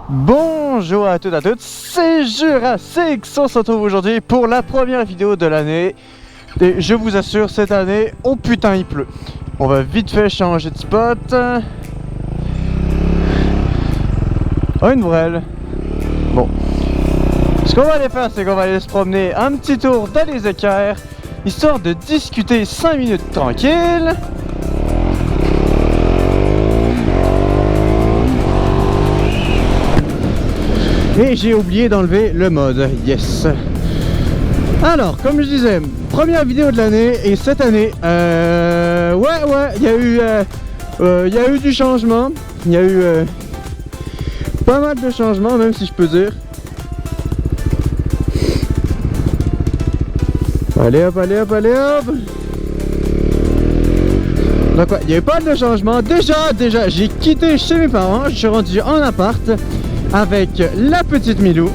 Bonjour à toutes et à toutes, c'est Jurassic. On se retrouve aujourd'hui pour la première vidéo de l'année. Et je vous assure, cette année, oh putain il pleut. On va vite fait changer de spot. Oh une vrelle. Bon. Ce qu'on va aller faire, c'est qu'on va aller se promener un petit tour dans les équerres, histoire de discuter 5 minutes tranquille. Et j'ai oublié d'enlever le mode, yes. Alors, comme je disais, première vidéo de l'année, et cette année, il y a eu du changement, il y a eu pas mal de changements, même si je peux dire. Allez hop, allez hop, allez hop. Donc ouais, il y a eu pas mal de changements. Déjà, j'ai quitté chez mes parents, je suis rendu en appart avec la petite Milou.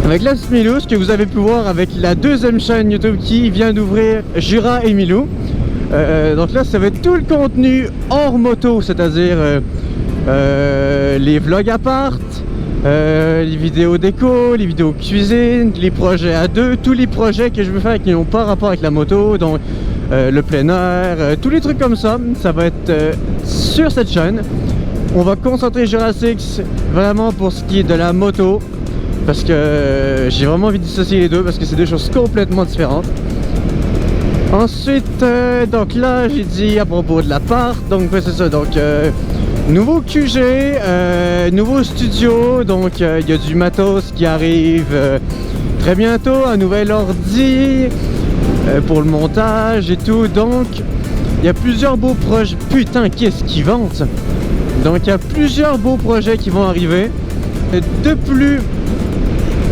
Avec la petite Milou, ce que vous avez pu voir avec la deuxième chaîne YouTube qui vient d'ouvrir, Jura et Milou. Donc là, ça va être tout le contenu hors moto, c'est-à-dire les vlogs appart, les vidéos déco, les vidéos cuisine, les projets à deux, tous les projets que je veux faire qui n'ont pas rapport avec la moto, donc le plein air, tous les trucs comme ça, ça va être sur cette chaîne. On va concentrer Jurassic vraiment pour ce qui est de la moto, parce que j'ai vraiment envie de dissocier les deux, parce que c'est deux choses complètement différentes. Ensuite, donc là j'ai dit à propos de l'appart, donc c'est ça, donc nouveau QG, nouveau studio, donc il y a du matos qui arrive très bientôt, un nouvel ordi pour le montage et tout, donc il y a plusieurs beaux projets. Putain, qu'est-ce qu'ils vendent! Donc il y a plusieurs beaux projets qui vont arriver. De plus,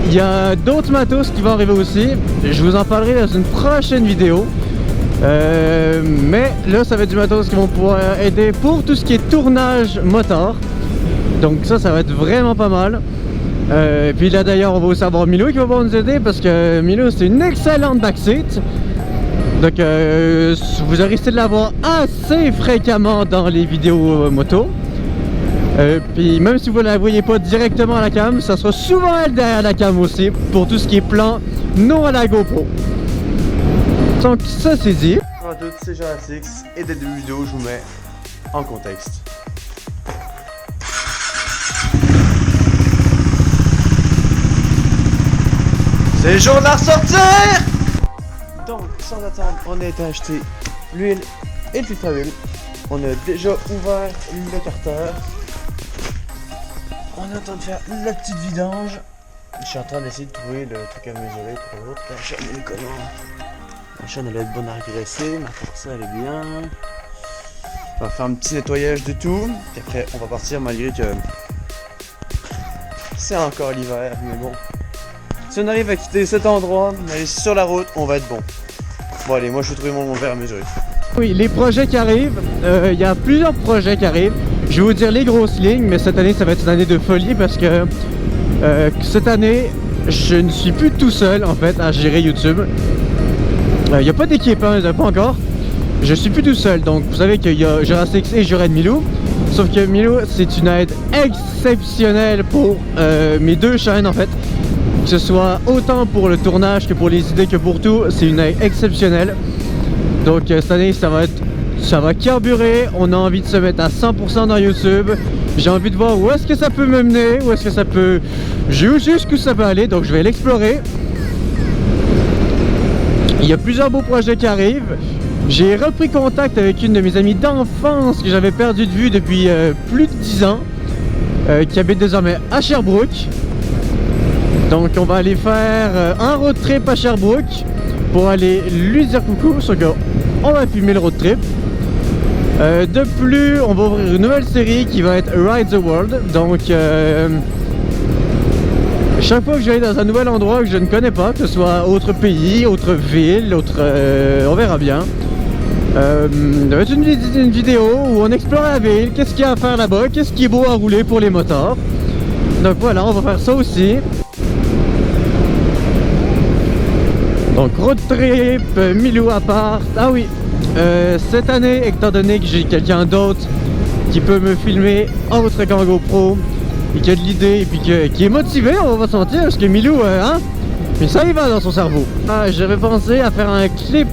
il y a d'autres matos qui vont arriver aussi. Je vous en parlerai dans une prochaine vidéo. Mais là ça va être du matos qui vont pouvoir aider pour tout ce qui est tournage moteur. Donc ça va être vraiment pas mal. Puis là d'ailleurs on va aussi avoir Milou qui va pouvoir nous aider, parce que Milou c'est une excellente backseat. Donc vous risquez de l'avoir assez fréquemment dans les vidéos moto. Puis même si vous ne la voyez pas directement à la cam, ça sera souvent elle derrière la cam aussi, pour tout ce qui est plan non à la GoPro. Donc ça c'est dit. Bonjour à toutes, c'est Jurassic, et des deux vidéos je vous mets en contexte. C'est le jour de la ressortir. Donc sans attendre, on a été acheter l'huile et le filtre à huile. On a déjà ouvert le carter. On est en train de faire la petite vidange. Je suis en train d'essayer de trouver le truc à mesurer pour l'autre. La chaîne elle est comment? La chaîne elle est bonne à agresser, mais pour ça elle est bien. On va faire un petit nettoyage de tout. Et après on va partir, malgré que c'est encore l'hiver, mais bon. Si on arrive à quitter cet endroit, aller sur la route, on va être bon. Bon allez, moi je vais trouver mon verre à mesurer. Oui, les projets qui arrivent, il y a plusieurs projets qui arrivent. Je vais vous dire les grosses lignes, mais cette année ça va être une année de folie, parce que cette année je ne suis plus tout seul en fait à gérer YouTube. Il n'y a pas d'équipe, hein, pas encore. Je suis plus tout seul, donc vous savez qu'il y a Jurassic et Jura de Milou. Sauf que Milou c'est une aide exceptionnelle pour mes deux chaînes en fait. Que ce soit autant pour le tournage que pour les idées que pour tout, c'est une aide exceptionnelle. Donc cette année ça va carburer, on a envie de se mettre à 100% dans YouTube. J'ai envie de voir où est-ce que ça peut me mener, où est-ce que ça peut... jusqu'où ça peut aller, donc je vais l'explorer. Il y a plusieurs beaux projets qui arrivent. J'ai repris contact avec une de mes amies d'enfance que j'avais perdu de vue depuis plus de 10 ans, qui habite désormais à Sherbrooke. Donc on va aller faire un road trip à Sherbrooke pour aller lui dire coucou, sauf qu'on va filmer le road trip. De plus, on va ouvrir une nouvelle série qui va être Ride the World. Donc chaque fois que je vais dans un nouvel endroit que je ne connais pas, que ce soit autre pays, autre ville, on verra bien. Ça va être une vidéo où on explore la ville, qu'est-ce qu'il y a à faire là-bas, qu'est-ce qui est beau à rouler pour les motards. Donc voilà, on va faire ça aussi. Donc road trip, Milou appart. Ah oui, cette année, étant donné que j'ai quelqu'un d'autre qui peut me filmer autre qu'en GoPro, et qui a de l'idée, et puis qui est motivé, on va pas se mentir, parce que Milou, hein, mais ça y va dans son cerveau. J'avais pensé à faire un clip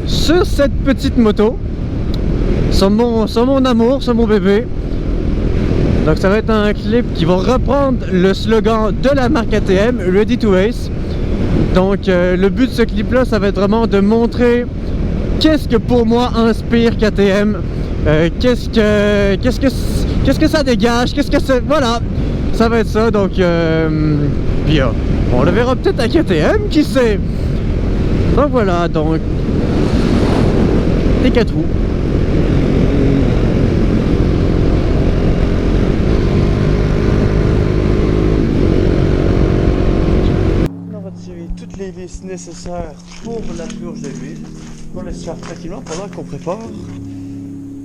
sur cette petite moto, sur mon amour, sur mon bébé. Donc ça va être un clip qui va reprendre le slogan de la marque KTM, Ready to Race. Donc le but de ce clip là, ça va être vraiment de montrer qu'est-ce que pour moi inspire KTM, qu'est-ce que ça dégage, qu'est-ce que c'est, voilà, ça va être ça. Donc puis, on le verra peut-être à KTM, qui sait. Donc voilà, donc les 4 roues. Toutes les vis nécessaires pour la purge de l'huile. On laisse faire tranquillement pendant qu'on prépare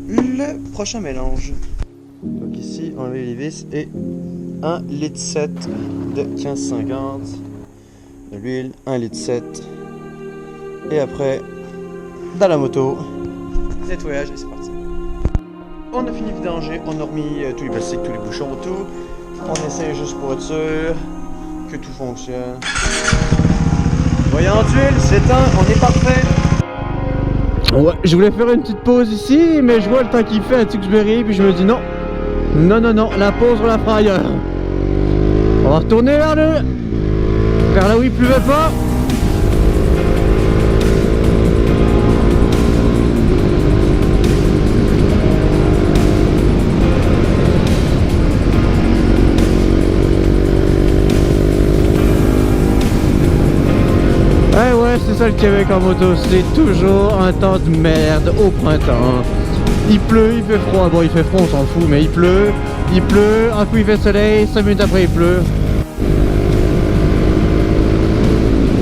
le prochain mélange. Donc ici, enlever les vis et 1,7 litre de 1550 de l'huile, 1,7 litre. Et après, dans la moto, nettoyage et c'est parti. On a fini de vidanger, on a remis tous les plastiques, tous les bouchons, tout. On essaie juste pour être sûr que tout fonctionne. Voyant d'huile, c'est éteint, on est parfait. Ouais, je voulais faire une petite pause ici, mais je vois le temps qu'il fait à Tewksbury, puis je me dis non. Non, la pause on la fera ailleurs. On va retourner vers là où il pleuvait pas. C'est ça le Québec en moto, c'est toujours un temps de merde au printemps. Il pleut, il fait froid, bon il fait froid on s'en fout, mais il pleut, un coup il fait soleil, 5 minutes après il pleut.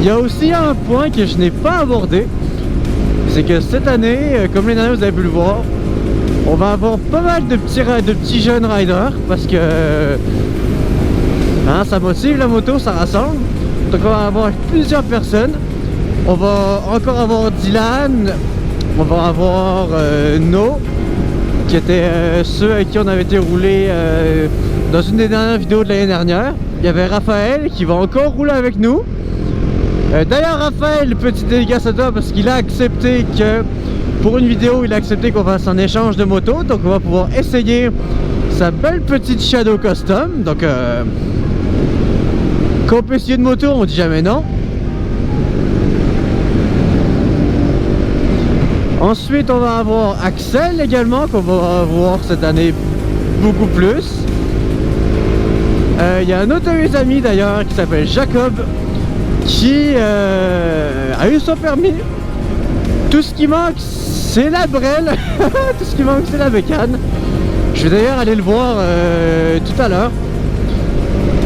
Il y a aussi un point que je n'ai pas abordé, c'est que cette année, comme l'année dernière vous avez pu le voir, on va avoir pas mal de petits jeunes riders, parce que hein, ça motive la moto, ça rassemble. Donc on va avoir plusieurs personnes. On va encore avoir Dylan, on va avoir No, qui étaient ceux avec qui on avait été roulé dans une des dernières vidéos de l'année dernière. Il y avait Raphaël qui va encore rouler avec nous. D'ailleurs Raphaël, petit dédicace à toi parce qu'il a accepté que pour une vidéo, il a accepté qu'on fasse un échange de moto. Donc on va pouvoir essayer sa belle petite Shadow Custom. Donc quand on peut essayer de moto, on dit jamais non. Ensuite on va avoir Axel également, qu'on va voir cette année beaucoup plus. Il y a un autre de mes amis d'ailleurs qui s'appelle Jacob, qui a eu son permis. Tout ce qui manque c'est la brelle. Tout ce qui manque c'est la bécane. Je vais d'ailleurs aller le voir tout à l'heure.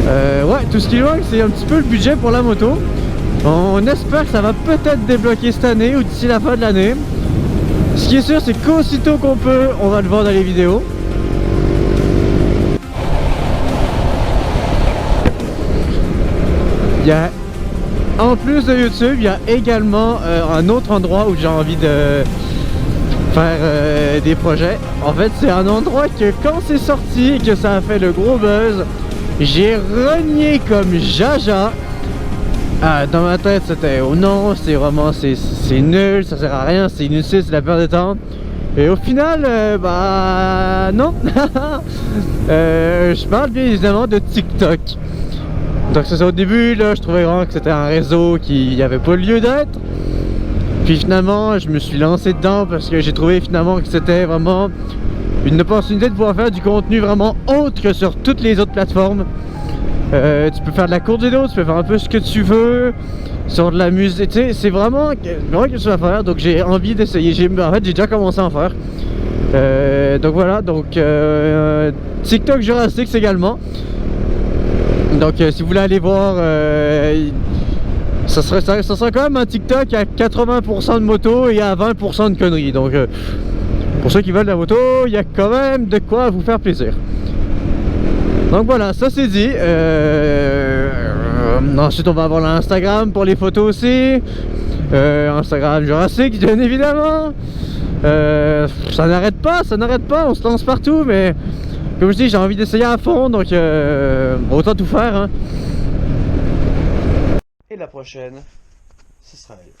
Ouais, tout ce qui manque c'est un petit peu le budget pour la moto. On espère que ça va peut-être débloquer cette année ou d'ici la fin de l'année. Ce qui est sûr, c'est qu'aussitôt qu'on peut, on va le voir dans les vidéos. Il y a, en plus de YouTube, il y a également un autre endroit où j'ai envie de faire des projets. En fait, c'est un endroit que quand c'est sorti et que ça a fait le gros buzz, j'ai renié comme jaja. Dans ma tête c'était oh non, c'est vraiment c'est nul, ça sert à rien, c'est inutile, c'est la perte de temps. Et au final bah non. Je parle bien évidemment de TikTok. Donc c'est ça, au début là je trouvais vraiment que c'était un réseau qui n'avait pas lieu d'être. Puis finalement je me suis lancé dedans parce que j'ai trouvé finalement que c'était vraiment une opportunité de pouvoir faire du contenu vraiment autre que sur toutes les autres plateformes. Tu peux faire de la courte vidéo, tu peux faire un peu ce que tu veux, sur de la musique, tu sais, c'est vraiment quelque chose à faire. Donc j'ai envie d'essayer, en fait j'ai déjà commencé à en faire. Donc voilà, donc TikTok Jurassic également. Donc si vous voulez aller voir, ça sera quand même un TikTok à 80% de moto et à 20% de conneries. Donc pour ceux qui veulent la moto, il y a quand même de quoi vous faire plaisir. Donc voilà, ça c'est dit. Ensuite on va avoir l'Instagram pour les photos aussi. Instagram Jurassic bien évidemment. Ça n'arrête pas, on se lance partout, mais comme je dis, j'ai envie d'essayer à fond, donc autant tout faire, hein. Et la prochaine, ce sera elle.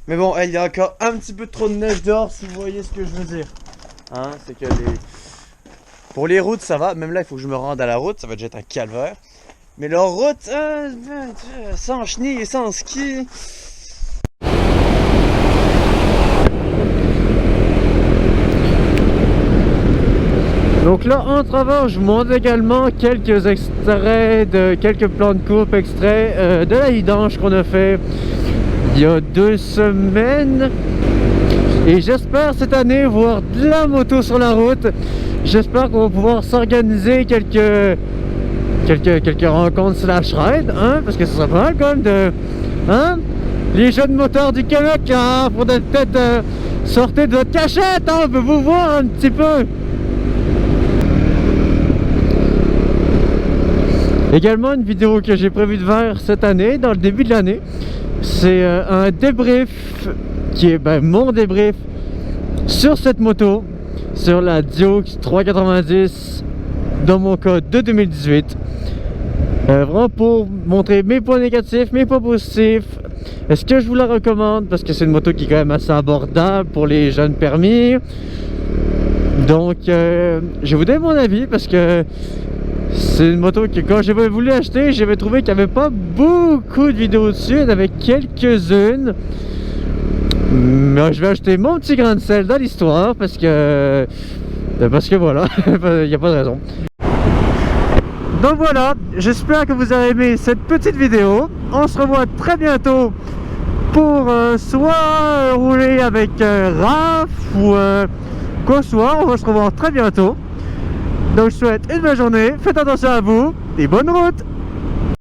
Mais bon, il y a encore un petit peu trop de neige dehors, si vous voyez ce que je veux dire. Hein, c'est que pour les routes, ça va. Même là, il faut que je me rende à la route, ça va déjà être un calvaire. Mais leur route, sans chenille et sans ski... Donc là, en travers, je vous montre également quelques extraits de quelques plans de coupe extraits de la vidange qu'on a fait il y a 2 semaines. Et j'espère cette année voir de la moto sur la route. J'espère qu'on va pouvoir s'organiser quelques rencontres slash ride, hein, parce que ce serait pas mal quand même de... Hein, les jeunes moteurs du Québec, hein, faudrait peut-être sortir de votre cachette, hein, on peut vous voir un petit peu. Également une vidéo que j'ai prévu de faire cette année, dans le début de l'année, c'est un débrief qui est mon débrief sur cette moto, sur la Dio 390, dans mon cas de 2018. Vraiment pour montrer mes points négatifs, mes points positifs. Est-ce que je vous la recommande? Parce que c'est une moto qui est quand même assez abordable pour les jeunes permis. Donc je vais vous donner mon avis parce que c'est une moto que quand j'avais voulu acheter, j'avais trouvé qu'il n'y avait pas beaucoup de vidéos dessus. Il y en avait quelques-unes. Mais je vais acheter mon petit grain de sel dans l'histoire parce que voilà, il n'y a pas de raison. Donc voilà, j'espère que vous avez aimé cette petite vidéo. On se revoit très bientôt pour soit rouler avec Raph ou quoi soit. On va se revoir très bientôt. Donc je vous souhaite une bonne journée, faites attention à vous et bonne route.